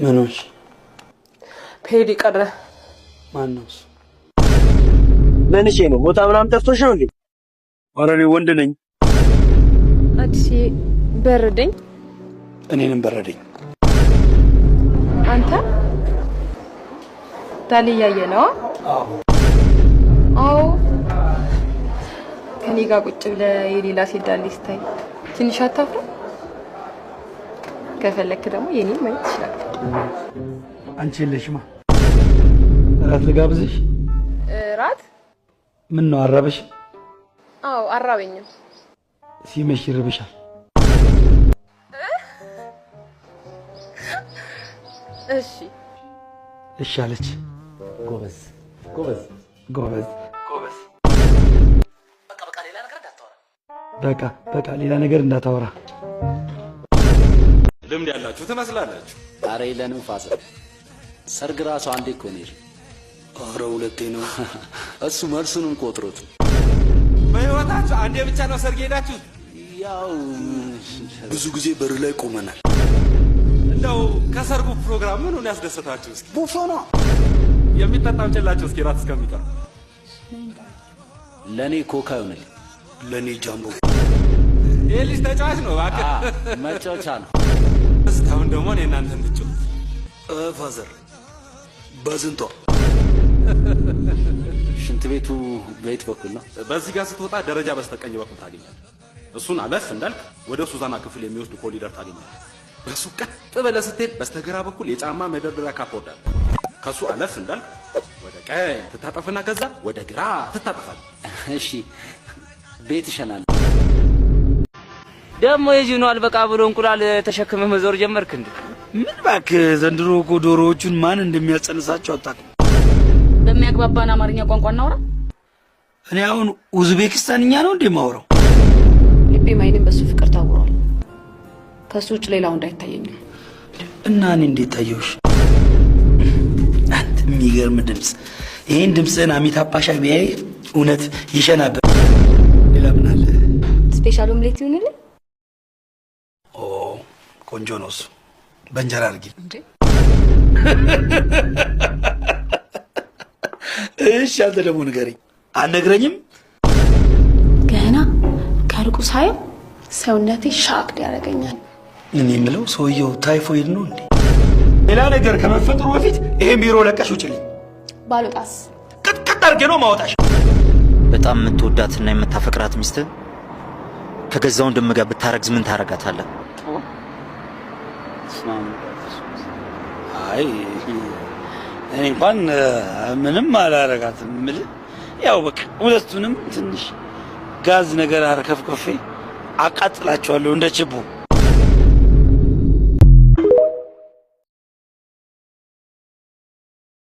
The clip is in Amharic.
ምንሽ ፔዲ ቀረ ማንነውስ ለንሽ ነው ሞታ ምናምን ጠፍቶሽ ነው እንዴ? ኧረ እኔ ወንድ ነኝ። አዲስ በረደኝ። እኔንም በረደኝ። አንተ ዳልያየ ነው? አዎ ከኔ ጋር ቁጭ ብለህ የሌላ ሴት ዳል ስታይ ትንሽ አታፍርም? ከፈለክ ደግሞ የኔን ማየት ይችላል። አንቺ የለሽማ። እራት ልጋብዝሽ? እራት? ምን ነው አራበሽ? አዎ አራበኝም። ሲመሽ ይርብሻል። እሺ እሺ አለች። ጎበዝ ጎበዝ ጎበዝ ጎበዝ። በቃ ሌላ ነገር እንዳታወራ። ልምድ ያላችሁ ትመስላላችሁ። አረ የለንም ፋዘር። ሰርግ ራሱ አንዴ እኮ ነው። ኧረ ሁለቴ ነው። እሱ መልሱንም ቆጥሮት። በህይወታችሁ አንዴ ብቻ ነው ሰርግ ሄዳችሁት? ያው ብዙ ጊዜ በር ላይ ቆመናል። እንደው ከሰርጉ ፕሮግራም ምኑን ያስደሰታችሁ? እስኪ ቡፎ ነው የሚጠጣም ጭላችሁ እስኪ ራት እስከሚቀር። ለኔ ኮካ ይሆናል። ለኔ ጃምቦ። ይሄ ልጅ ተጫዋች ነው። እባክህ መጫወቻ ነው። እስካሁን ደግሞ እኔ እናንተ እንድትጫወት ፋዘር በዝንቷ። ሽንት ቤቱ በየት በኩል ነው? በዚህ ጋር ስትወጣ ደረጃ በስተቀኝ በኩል ታገኛለህ። እሱን አለፍ እንዳልክ ወደ ሱዛና ክፍል የሚወስድ ኮሪደር ታገኛለህ። በሱ ቀጥ ብለህ ስትሄድ በስተግራ በኩል የጫማ መደርደሪያ ካፖርት አለ። ከሱ አለፍ እንዳልክ ወደ ቀኝ ትታጠፍና ከዛ ወደ ግራ ትታጠፋለህ። እሺ ቤት ይሸናል። ደግሞ የዚህ ነው አልበቃ ብሎ እንቁላል ተሸክመህ መዞር ጀመርክ እንዴ? ምን እባክህ፣ ዘንድሮ እኮ ዶሮዎቹን ማን እንደሚያጸንሳቸው አታውቅም። በሚያግባባን አማርኛ ቋንቋ እናውራ። እኔ አሁን ኡዝቤኪስታንኛ ነው እንደማወራው። ልቤ ማይንም በሱ ፍቅር ታውሯል። ከሱ ውጭ ሌላው እንዳይታየኝ። እና እኔ እንዴት ታየውሽ? አንተ የሚገርም ድምጽ። ይሄን ድምጽን አሚታ ፓሻ ቢያይ እውነት ይሸናበት። ሌላ ምን አለ? ስፔሻል ኦምሌት ይሁንልህ። ኦ ቆንጆ ነው እሱ። በእንጀራ አድርጊ እንዴ። እሺ አንተ ደግሞ ንገረኝ። አልነግረኝም? ገና ከርቁ ሳየው ሰውነቴ ሻክ ያደርገኛል። እኔ የምለው ሰውየው ታይፎይድ ነው እንዴ? ሌላ ነገር ከመፈጠሩ በፊት ይሄን ቢሮ ለቀሽ ውጭልኝ። ባልወጣስ? ቅጥቅጥ አድርጌ ነው ማውጣሽ። በጣም የምትወዳትና የምታፈቅራት ሚስት ከገዛው እንደምጋ ብታረግዝ ምን ታረጋታለህ? አይ እኔ እንኳን ምንም አላረጋትም። የምልህ ያው በቃ ሁለቱንም ትንሽ ጋዝ ነገር አርከፍከፌ አቃጥላቸዋለሁ እንደ ችቦ።